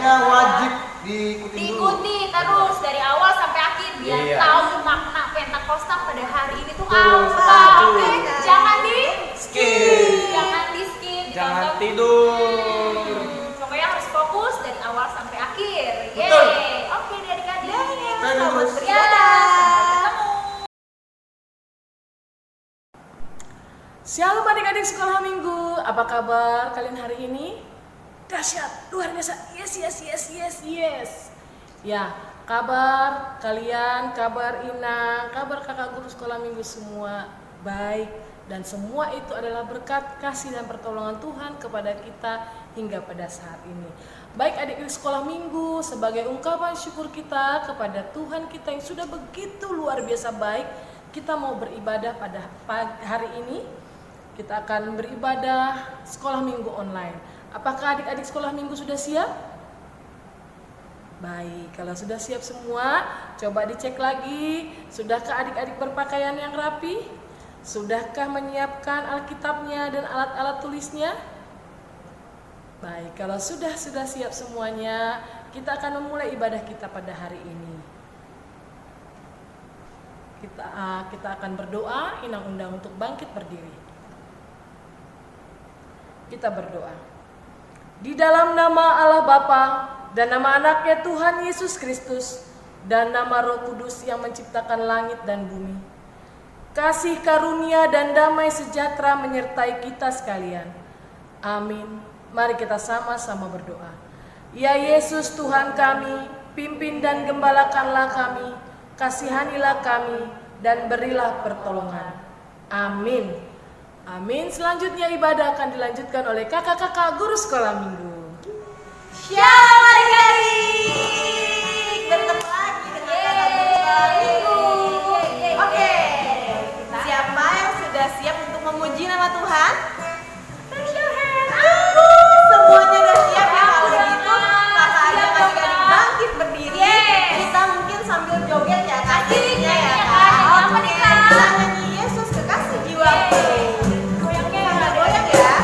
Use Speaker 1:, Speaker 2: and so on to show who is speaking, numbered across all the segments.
Speaker 1: pokoknya wajib diikuti
Speaker 2: terus dari awal sampai akhir biar tahu makna Pentakosta pada hari ini tuh apa. Oke, jangan di skip,
Speaker 3: jangan tidur.
Speaker 2: Pokoknya harus fokus dari awal sampai akhir.
Speaker 1: Betul.
Speaker 2: Oke, adik-adik.
Speaker 1: Selamat
Speaker 2: beribadah.
Speaker 4: Shalom adik-adik sekolah minggu, apa kabar kalian hari ini? Dahsyat, luar biasa, yes. Ya, kabar kalian, kabar Ina, kabar kakak guru sekolah minggu semua baik. Dan semua itu adalah berkat kasih dan pertolongan Tuhan kepada kita hingga pada saat ini. Baik adik-adik sekolah minggu, sebagai ungkapan syukur kita kepada Tuhan kita yang sudah begitu luar biasa baik, kita mau beribadah pada hari ini. Kita akan beribadah sekolah minggu online. Apakah adik-adik sekolah minggu sudah siap? Baik, kalau sudah siap semua, coba dicek lagi. Sudahkah adik-adik berpakaian yang rapi? Sudahkah menyiapkan Alkitabnya dan alat-alat tulisnya? Baik, kalau sudah siap semuanya, kita akan memulai ibadah kita pada hari ini. Kita akan berdoa, Ina undang untuk bangkit berdiri. Kita berdoa. Di dalam nama Allah Bapa dan nama anaknya Tuhan Yesus Kristus dan nama Roh Kudus yang menciptakan langit dan bumi, kasih karunia dan damai sejahtera menyertai kita sekalian. Amin. Mari kita sama-sama berdoa. Ya Yesus Tuhan kami, pimpin dan gembalakanlah kami, kasihanilah kami dan berilah pertolongan. Amin. Amin. Selanjutnya ibadah akan dilanjutkan oleh kakak-kakak guru sekolah minggu.
Speaker 2: Shalom adik-adik, bertemu lagi dengan kakak guru sekolah minggu. Oke, siapa yang sudah siap untuk memuji nama Tuhan? Raise your hand. Semuanya udah siap ya? Kalau gitu kakak ajak adik-adik bangkit berdiri. Kita mungkin sambil joget ya kak, jadinya ya kak. Oke, kita nyanyi Yesus kekasih jiwaku. Goyang ya,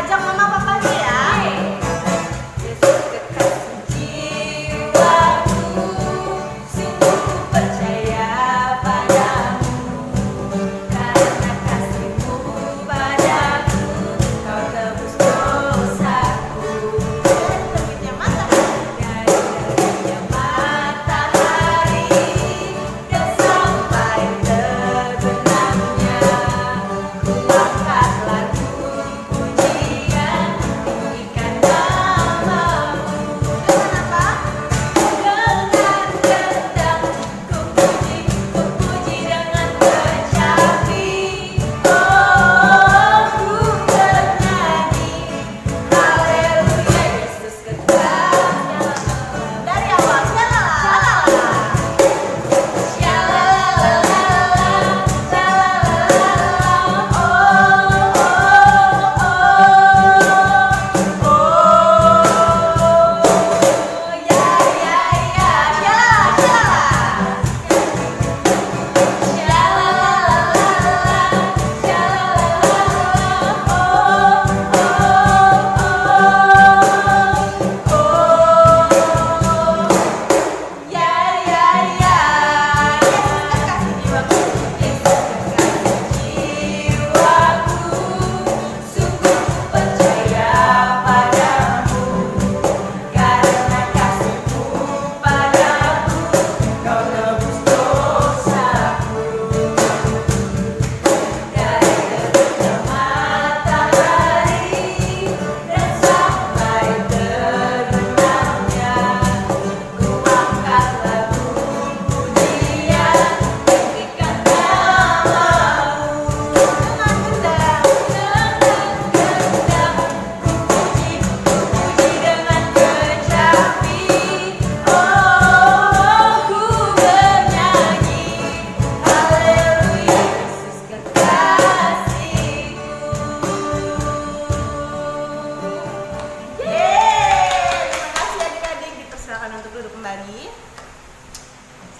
Speaker 2: ajak mama papanya ya. Yesus kekasih jiwaku, sungguh percaya padamu, karena kasih-Mu padaku, Kau tebus dosaku. Dari terbitnya matahari dan sampai terbenamnya, ku angkat lagu pujian, tinggikan nama-Mu. Dengan apa? Dengan gendang ku puji dengan kecapi. Oh, ku bernyanyi haleluya, Yesus kekasih. Dari awal, shalala,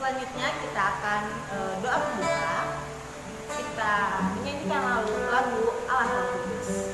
Speaker 2: selanjutnya kita akan doa pembuka. Kita menyanyikan lagu Allah Roh Kudus.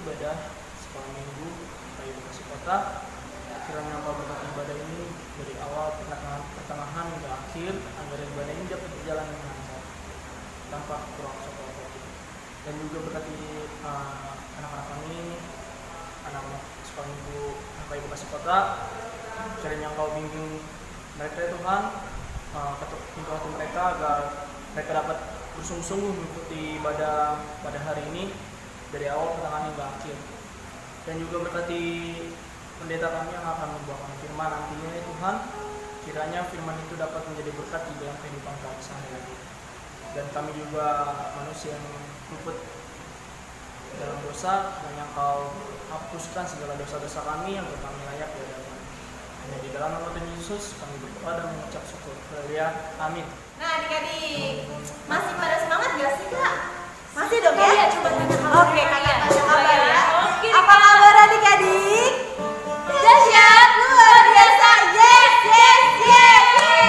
Speaker 3: ibadah sekolah minggu Bayu Bekasi Kota. Kiranya Engkau berkati ibadah ini dari awal pertengahan hingga akhir, agar ibadah ini dapat berjalan dengan lancar tanpa kurang sesuatu. Dan juga berkati anak-anak kami, anak-anak sekolah minggu Bayu Bekasi Kota. Kiranya Engkau bimbing mereka ya Tuhan, ketuk pintu hati mereka agar mereka dapat bersungguh-sungguh mengikuti ibadah pada hari ini dari awal pertengahan hingga akhir. Dan juga berkati pendeta kami yang akan membawakan firman nantinya ya Tuhan, kiranya firman itu dapat menjadi berkat di dalam kehidupan kami sehari-hari. Dan kami juga manusia yang luput dalam dosa, dan yang Kau hapuskan segala dosa-dosa kami yang kami layak di hadapan. Hanya di dalam nama Tuhan Yesus kami berdoa dan mengucap syukur. Haleluya. Amin.
Speaker 2: Nah adik-adik, masih pada semangat gak sih Kak? Masih dong ya?
Speaker 4: Iya, coba tanya kabar.
Speaker 2: Oke, kakak tanya kabar ya.
Speaker 4: Oke,
Speaker 2: Apa kabar adik-adik? Dahsyat, luar biasa, yes, yes, yes, yes.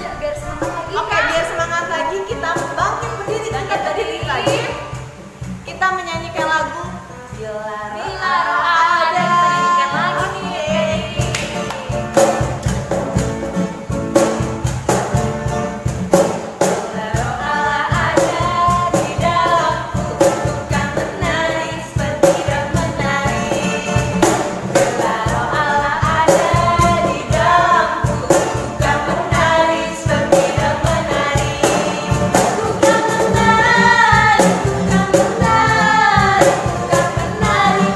Speaker 4: Ya, biar semangat lagi.
Speaker 2: Oke, biar semangat lagi kita bangkit berdiri, kita berdiri lagi. Kita menyanyikan lagu Bila Roh Ada.
Speaker 4: Kita nyanyikan lagi nih.
Speaker 2: Bila Roh Allah ada di dalamku, bukan menangis bertidak menari. Bila Roh Allah ada di dalamku, bukan menangis bertidak menari. Bukan menari, bukan menari, bukan menari.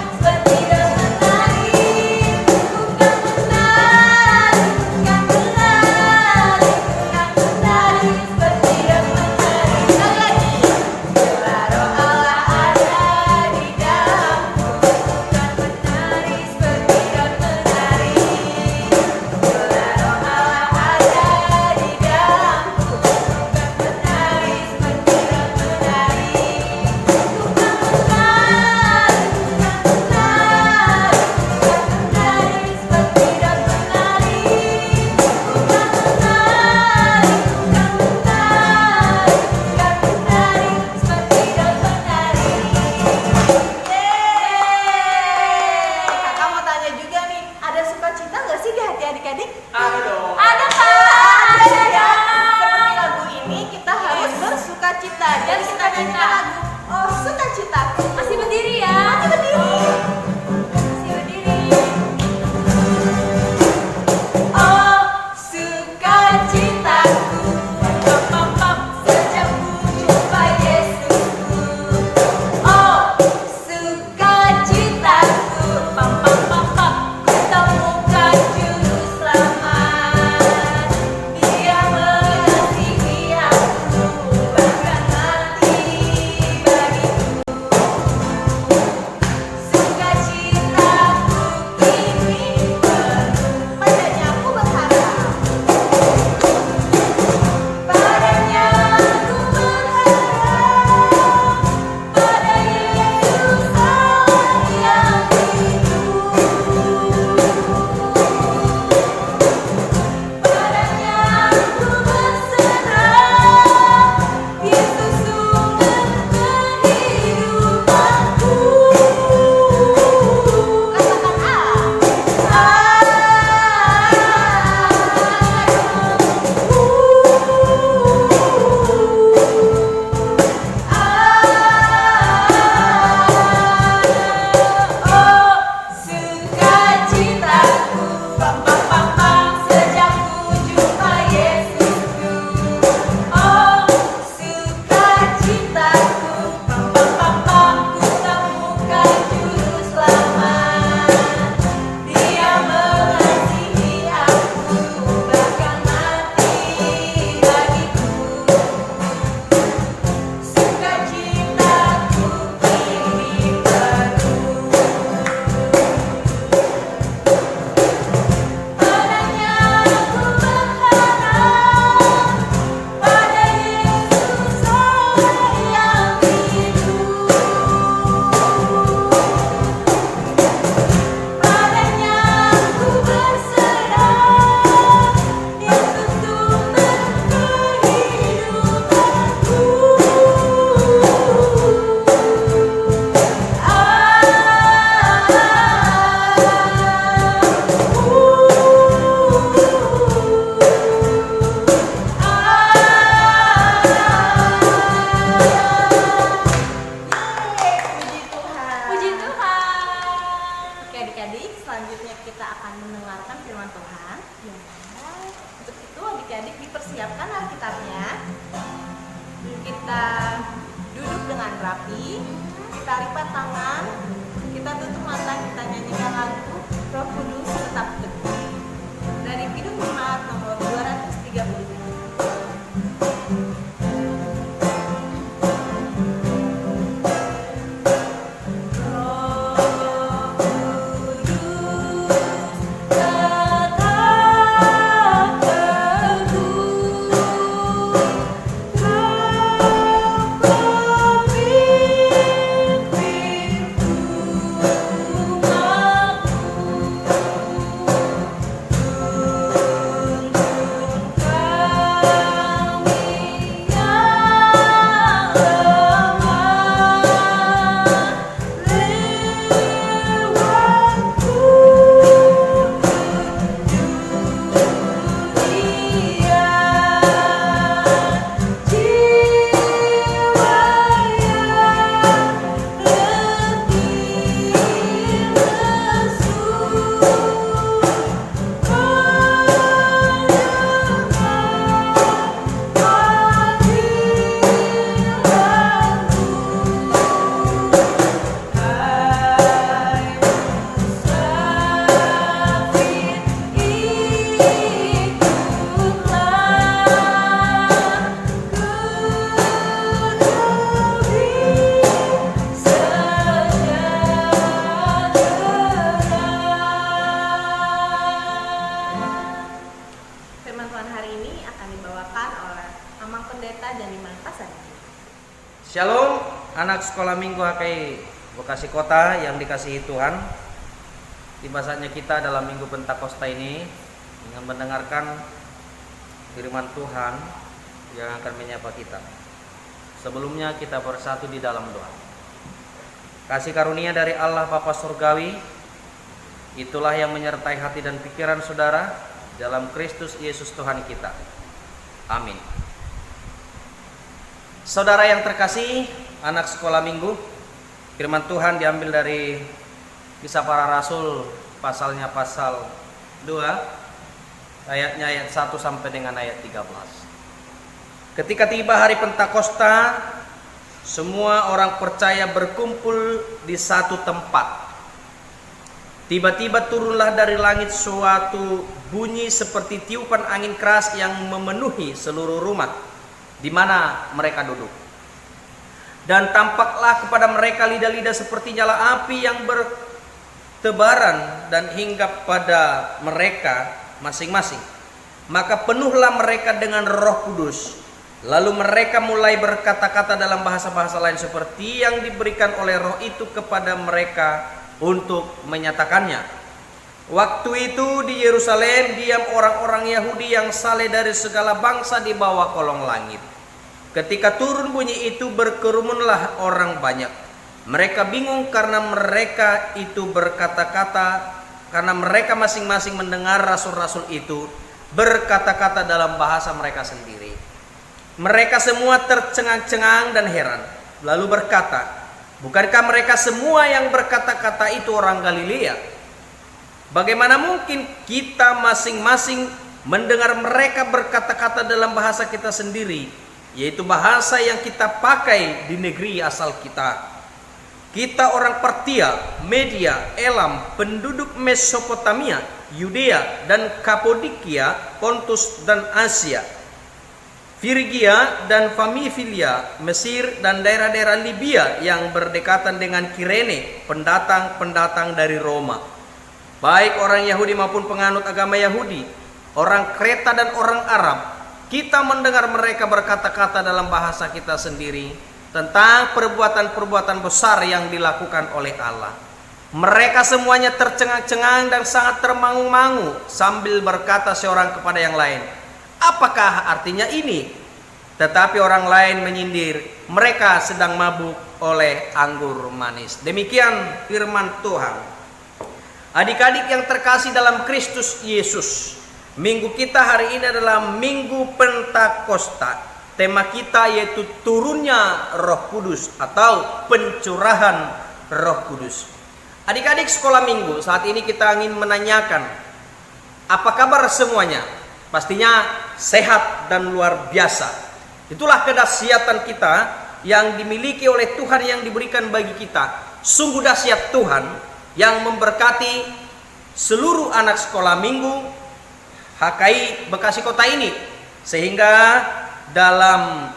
Speaker 2: selanjutnya kita akan mendengarkan firman Tuhan. Ya. Untuk itu adik-adik dipersiapkan Alkitabnya. Kita duduk dengan rapi, kita lipat tangan, kita tutup mata, kita nyanyikan lagu Roh Kudus Tetap Teguh dari Kidung Jemaat nomor 237.
Speaker 1: Shalom, anak sekolah minggu HKI Bekasi Kota yang dikasihi Tuhan. Tiba saatnya kita dalam minggu Pentakosta ini dengan mendengarkan firman Tuhan yang akan menyapa kita. Sebelumnya kita bersatu di dalam doa. Kasih karunia dari Allah Bapa Surgawi, itulah yang menyertai hati dan pikiran saudara dalam Kristus Yesus Tuhan kita. Amin. Saudara yang terkasih, anak sekolah minggu, firman Tuhan diambil dari Kisah Para Rasul, pasalnya pasal 2, ayatnya ayat 1 sampai dengan ayat 13. Ketika tiba hari Pentakosta, semua orang percaya berkumpul di satu tempat. Tiba-tiba turunlah dari langit suatu bunyi seperti tiupan angin keras yang memenuhi seluruh rumah di mana mereka duduk. Dan tampaklah kepada mereka lidah-lidah seperti nyala api yang bertebaran dan hinggap pada mereka masing-masing. Maka penuhlah mereka dengan Roh Kudus. Lalu mereka mulai berkata-kata dalam bahasa-bahasa lain seperti yang diberikan oleh Roh itu kepada mereka untuk menyatakannya. Waktu itu di Yerusalem diam orang-orang Yahudi yang saleh dari segala bangsa di bawah kolong langit. Ketika turun bunyi itu berkerumunlah orang banyak. Mereka bingung karena mereka itu berkata-kata, karena mereka masing-masing mendengar rasul-rasul itu berkata-kata dalam bahasa mereka sendiri. Mereka semua tercengang-cengang dan heran, lalu berkata, bukankah mereka semua yang berkata-kata itu orang Galilea? Bagaimana mungkin kita masing-masing mendengar mereka berkata-kata dalam bahasa kita sendiri, yaitu bahasa yang kita pakai di negeri asal kita? Kita orang Partia, Media, Elam, penduduk Mesopotamia, Yudea dan Kapodikia, Pontus dan Asia, Frigia dan Pamfilia, Mesir dan daerah-daerah Libya yang berdekatan dengan Kirene, pendatang-pendatang dari Roma, baik orang Yahudi maupun penganut agama Yahudi, orang Kreta dan orang Arab. Kita mendengar mereka berkata-kata dalam bahasa kita sendiri tentang perbuatan-perbuatan besar yang dilakukan oleh Allah. Mereka semuanya tercengang-cengang dan sangat termangu-mangu sambil berkata seorang kepada yang lain, apakah artinya ini? Tetapi orang lain menyindir, mereka sedang mabuk oleh anggur manis. Demikian firman Tuhan. Adik-adik yang terkasih dalam Kristus Yesus, minggu kita hari ini adalah Minggu Pentakosta. Tema kita yaitu turunnya Roh Kudus atau pencurahan Roh Kudus. Adik-adik sekolah minggu, saat ini kita ingin menanyakan, apa kabar semuanya? Pastinya sehat dan luar biasa. Itulah kedahsyatan kita yang dimiliki oleh Tuhan yang diberikan bagi kita. Sungguh dahsyat Tuhan yang memberkati seluruh anak sekolah minggu HKI Bekasi Kota ini, sehingga dalam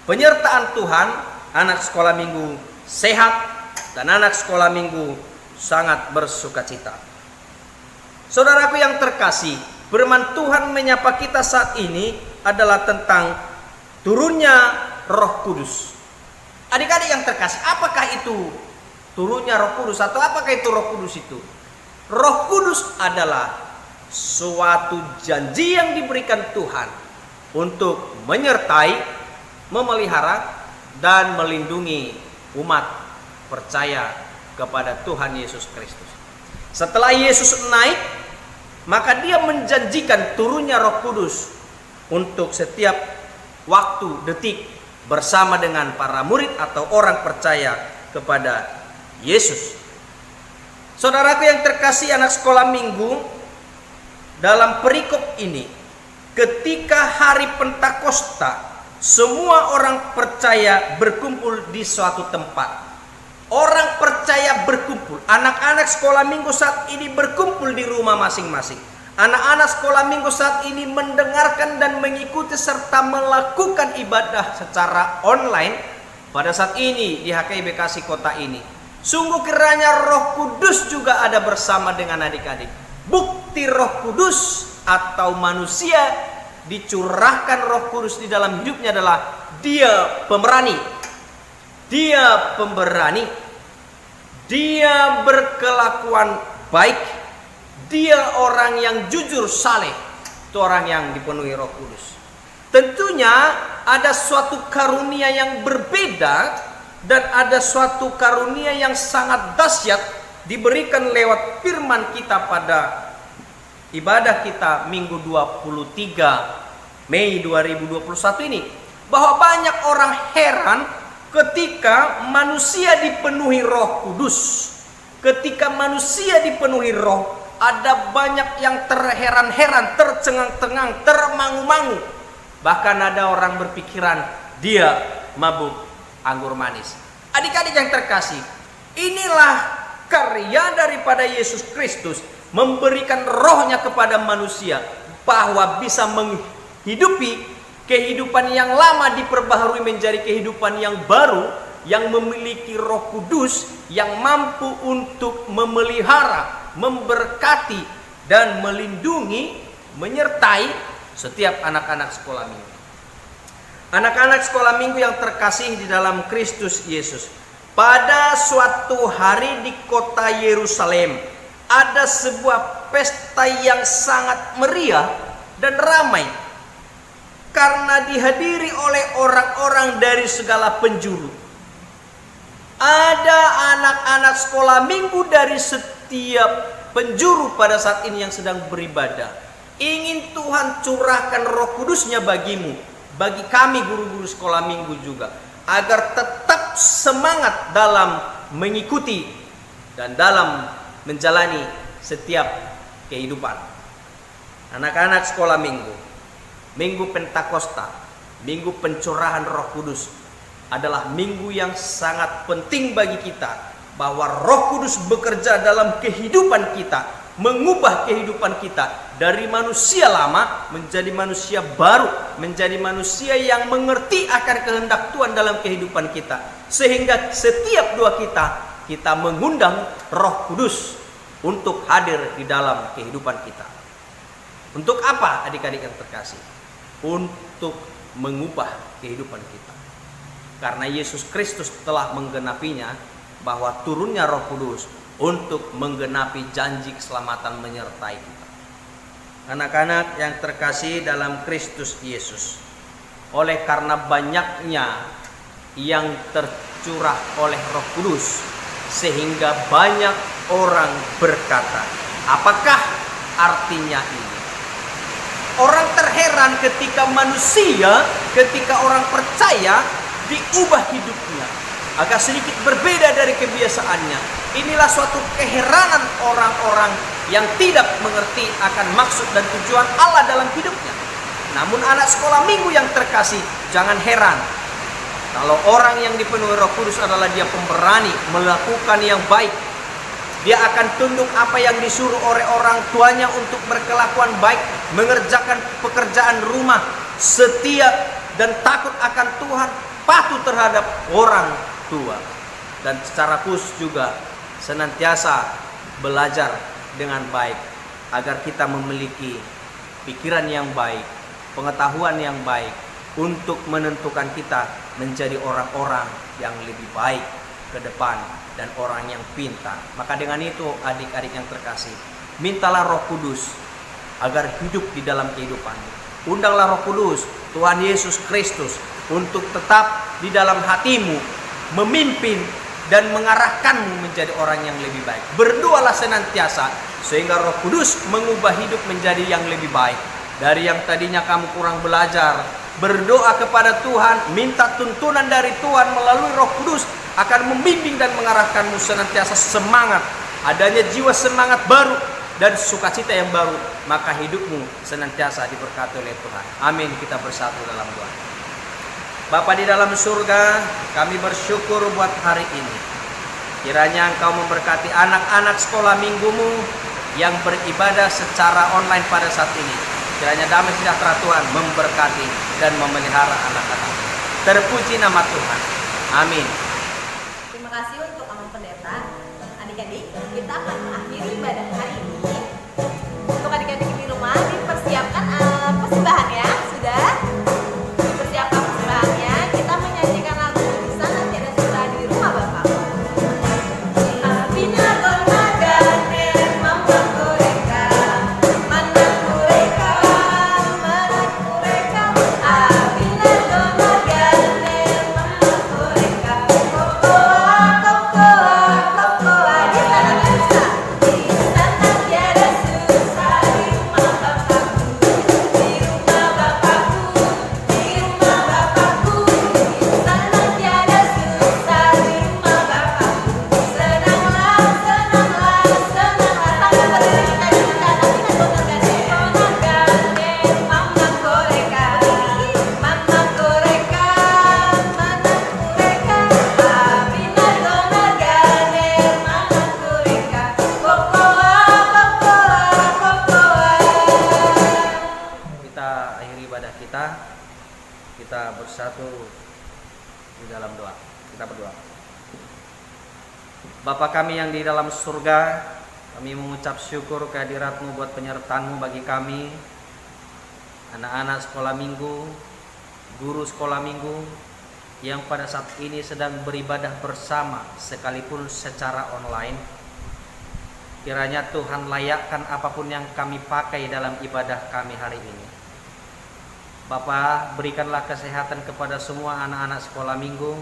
Speaker 1: penyertaan Tuhan anak sekolah minggu sehat dan anak sekolah minggu sangat bersukacita. Saudaraku yang terkasih, firman Tuhan menyapa kita saat ini adalah tentang turunnya Roh Kudus. Adik-adik yang terkasih, apakah itu turunnya Roh Kudus atau apakah itu Roh Kudus itu? Roh Kudus adalah suatu janji yang diberikan Tuhan untuk menyertai, memelihara, dan melindungi umat percaya kepada Tuhan Yesus Kristus. Setelah Yesus naik, maka dia menjanjikan turunnya Roh Kudus untuk setiap waktu, detik bersama dengan para murid atau orang percaya kepada Yesus. Saudaraku yang terkasih anak sekolah minggu, dalam perikop ini, ketika hari Pentakosta, semua orang percaya berkumpul di suatu tempat. Orang percaya berkumpul. Anak-anak sekolah minggu saat ini berkumpul di rumah masing-masing. Anak-anak sekolah minggu saat ini mendengarkan dan mengikuti serta melakukan ibadah secara online pada saat ini di HKI Bekasi Kota ini. Sungguh kiranya Roh Kudus juga ada bersama dengan adik-adik. Bukti Roh Kudus atau manusia dicurahkan Roh Kudus di dalam hidupnya adalah dia pemberani. Dia pemberani, dia berkelakuan baik, dia orang yang jujur saleh, itu orang yang dipenuhi Roh Kudus. Tentunya ada suatu karunia yang berbeda dan ada suatu karunia yang sangat dahsyat diberikan lewat firman kita pada ibadah kita Minggu 23 Mei 2021 ini, bahwa banyak orang heran ketika manusia dipenuhi Roh Kudus. Ketika manusia dipenuhi Roh, ada banyak yang terheran-heran, tercengang-cengang, termangu-mangu. Bahkan ada orang berpikiran dia mabuk anggur manis. Adik-adik yang terkasih, inilah karya daripada Yesus Kristus memberikan rohnya kepada manusia, bahwa bisa menghidupi kehidupan yang lama diperbaharui menjadi kehidupan yang baru, yang memiliki Roh Kudus yang mampu untuk memelihara, memberkati, dan melindungi, menyertai setiap anak-anak sekolah minggu. Anak-anak sekolah minggu yang terkasih di dalam Kristus Yesus, pada suatu hari di kota Yerusalem ada sebuah pesta yang sangat meriah dan ramai, karena dihadiri oleh orang-orang dari segala penjuru. Ada anak-anak sekolah minggu dari setiap penjuru pada saat ini yang sedang beribadah. Ingin Tuhan curahkan Roh Kudusnya bagimu, bagi kami guru-guru sekolah minggu juga, agar tetap semangat dalam mengikuti dan dalam menjalani setiap kehidupan. Anak-anak sekolah minggu, Minggu Pentakosta, Minggu pencurahan Roh Kudus adalah minggu yang sangat penting bagi kita, bahwa Roh Kudus bekerja dalam kehidupan kita, mengubah kehidupan kita dari manusia lama menjadi manusia baru, menjadi manusia yang mengerti akan kehendak Tuhan dalam kehidupan kita, sehingga setiap doa kita mengundang Roh Kudus untuk hadir di dalam kehidupan kita. Untuk apa adik-adik yang terkasih? Untuk mengubah kehidupan kita. Karena Yesus Kristus telah menggenapinya, bahwa turunnya Roh Kudus untuk menggenapi janji keselamatan menyertai kita. Anak-anak yang terkasih dalam Kristus Yesus, oleh karena banyaknya yang tercurah oleh Roh Kudus, sehingga banyak orang berkata, apakah artinya ini? Orang terheran ketika manusia, ketika orang percaya diubah hidupnya. agak sedikit berbeda dari kebiasaannya. Inilah suatu keheranan orang-orang yang tidak mengerti akan maksud dan tujuan Allah dalam hidupnya. Namun anak sekolah minggu yang terkasih, jangan heran kalau orang yang dipenuhi Roh Kudus adalah dia pemberani melakukan yang baik. Dia akan tunduk apa yang disuruh oleh orang tuanya untuk berkelakuan baik, mengerjakan pekerjaan rumah, setia dan takut akan Tuhan, patuh terhadap orang tua. Dan secara khusus juga senantiasa belajar dengan baik agar kita memiliki pikiran yang baik, pengetahuan yang baik untuk menentukan kita menjadi orang-orang yang lebih baik ke depan dan orang yang pintar. Maka dengan itu adik-adik yang terkasih, mintalah Roh Kudus agar hidup di dalam kehidupanmu. Undanglah Roh Kudus, Tuhan Yesus Kristus, untuk tetap di dalam hatimu, memimpin dan mengarahkanmu menjadi orang yang lebih baik. Berdoalah senantiasa sehingga Roh Kudus mengubah hidup menjadi yang lebih baik. Dari yang tadinya kamu kurang belajar, berdoa kepada Tuhan, minta tuntunan dari Tuhan melalui Roh Kudus akan membimbing dan mengarahkanmu senantiasa semangat, adanya jiwa semangat baru dan sukacita yang baru, maka hidupmu senantiasa diberkati oleh Tuhan. Amin. Kita bersatu dalam doa. Bapa di dalam surga, kami bersyukur buat hari ini. Kiranya Engkau memberkati anak-anak sekolah minggumu yang beribadah secara online pada saat ini. Kiranya damai sejahtera Tuhan memberkati dan memelihara anak-anak. Terpuji nama Tuhan. Amin.
Speaker 2: Terima kasih untuk Amang Pendeta. Adik-adik, kita akan mengakhiri ibadah hari ini. Untuk adik-adik di rumah, dipersiapkan persembahannya. Sudah dipersiapkan persembahannya. Kita menyanyikan lagu di sana tiada suara di rumah Bapak. Bina golmaga mama kureka, mana kureka, mana kureka. Bina golmaga mama kureka, kokoa kokoa di sana bisa, di sana tiada susah di rumah Bapakku, di rumah Bapakku, di rumah Bapakku, di sana tiada susah di rumah Bapakku. Senanglah, senanglah, senanglah, sambil berdiri kita mama koreka, mama koreka, mana koreka, bina donar ganer, mama koreka, kokoa, kokoa, kokoa.
Speaker 1: Kita akhiri ibadah kita. Kita bersatu di dalam doa. Kita berdoa. Bapa kami yang di dalam surga, kami mengucap syukur kehadirat-Mu buat penyertaan-Mu bagi kami, anak-anak sekolah minggu, guru sekolah minggu yang pada saat ini sedang beribadah bersama sekalipun secara online. Kiranya Tuhan layakkan apapun yang kami pakai dalam ibadah kami hari ini. Bapa, berikanlah kesehatan kepada semua anak-anak sekolah minggu,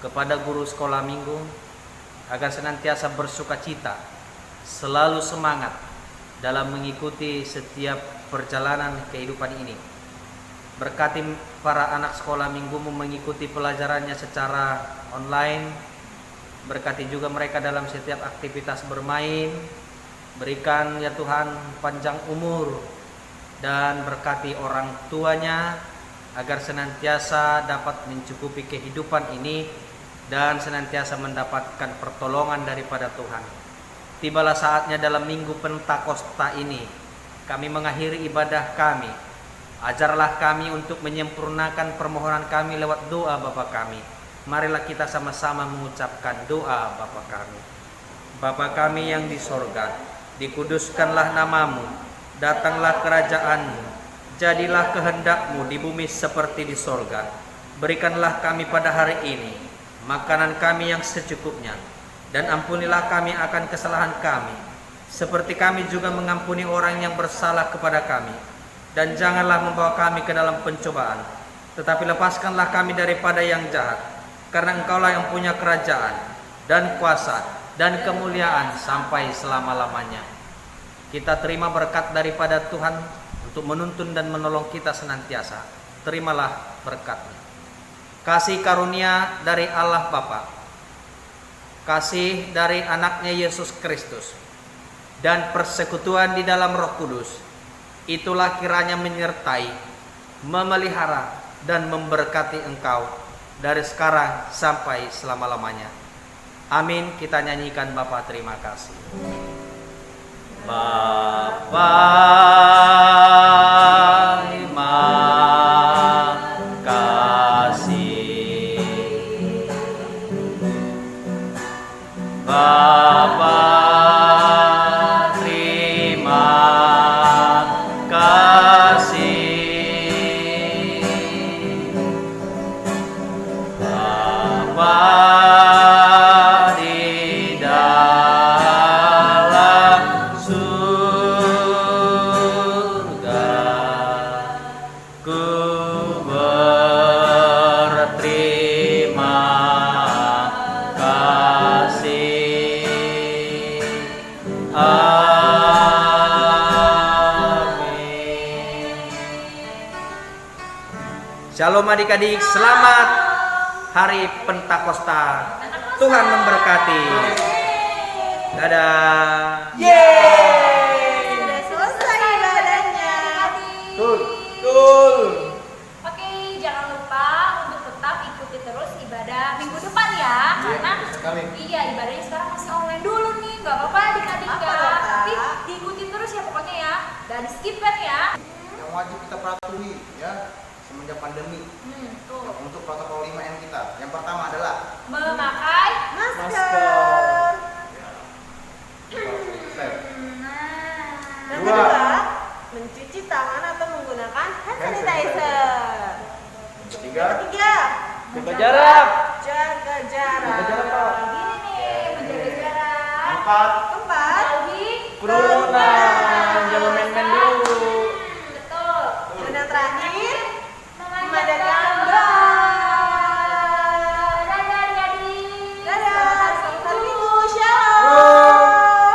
Speaker 1: kepada guru sekolah minggu, agar senantiasa bersukacita, selalu semangat dalam mengikuti setiap perjalanan kehidupan ini. Berkati para anak sekolah minggumu mengikuti pelajarannya secara online. Berkati juga mereka dalam setiap aktivitas bermain. Berikan ya Tuhan panjang umur, dan berkati orang tuanya agar senantiasa dapat mencukupi kehidupan ini dan senantiasa mendapatkan pertolongan daripada Tuhan. Tibalah saatnya dalam minggu Pentakosta ini kami mengakhiri ibadah kami. Ajarlah kami untuk menyempurnakan permohonan kami lewat doa Bapa kami. Marilah kita sama-sama mengucapkan doa Bapa kami. Bapa kami yang di sorga, dikuduskanlah namamu, datanglah kerajaanmu, jadilah kehendak-Mu di bumi seperti di sorga. Berikanlah kami pada hari ini makanan kami yang secukupnya, dan ampunilah kami akan kesalahan kami, seperti kami juga mengampuni orang yang bersalah kepada kami. Dan janganlah membawa kami ke dalam pencobaan, tetapi lepaskanlah kami daripada yang jahat. Karena Engkaulah yang punya kerajaan dan kuasa dan kemuliaan sampai selama-lamanya. Kita terima berkat daripada Tuhan untuk menuntun dan menolong kita senantiasa. Terimalah berkat-Nya. kasih karunia dari Allah Bapa, kasih dari anaknya Yesus Kristus, dan persekutuan di dalam Roh Kudus, itulah kiranya menyertai, memelihara, dan memberkati engkau dari sekarang sampai selama-lamanya. Amin. Kita nyanyikan Bapa terima kasih. Bapa terima kasih, Bapa terima kasih, Bapa di dalam surga, ku berterima kasih. Amin. Shalom adik-adik, selamat Hari Pentakosta. Tuhan memberkati. Dadah.
Speaker 2: Sudah selesai ibadahnya.
Speaker 3: Betul.
Speaker 5: Oke, jangan lupa untuk tetap ikuti terus ibadah minggu depan ya. Karena iya ibadahnya sekarang masih online dulu nih, nggak apa-apa adik-adik
Speaker 2: Apa,
Speaker 5: ya.
Speaker 2: Kak?
Speaker 5: Tapi diikuti terus ya pokoknya ya, nggak di skip kan ya.
Speaker 6: Yang wajib kita patuhi ya semenjak pandemi
Speaker 5: Tuh.
Speaker 6: untuk protokol 5M kita. Yang pertama adalah
Speaker 5: Memakai
Speaker 2: Masker. Yang kedua, mencuci tangan atau menggunakan hand sanitizer.
Speaker 6: ketiga,
Speaker 2: Ketiga,
Speaker 3: Jaga jarak.
Speaker 2: jaga jarak.
Speaker 3: Jaga jarak, Pak.
Speaker 5: gini nih, menjaga jarak.
Speaker 6: empat,
Speaker 2: Keempat,
Speaker 5: Jauhi
Speaker 3: Corona.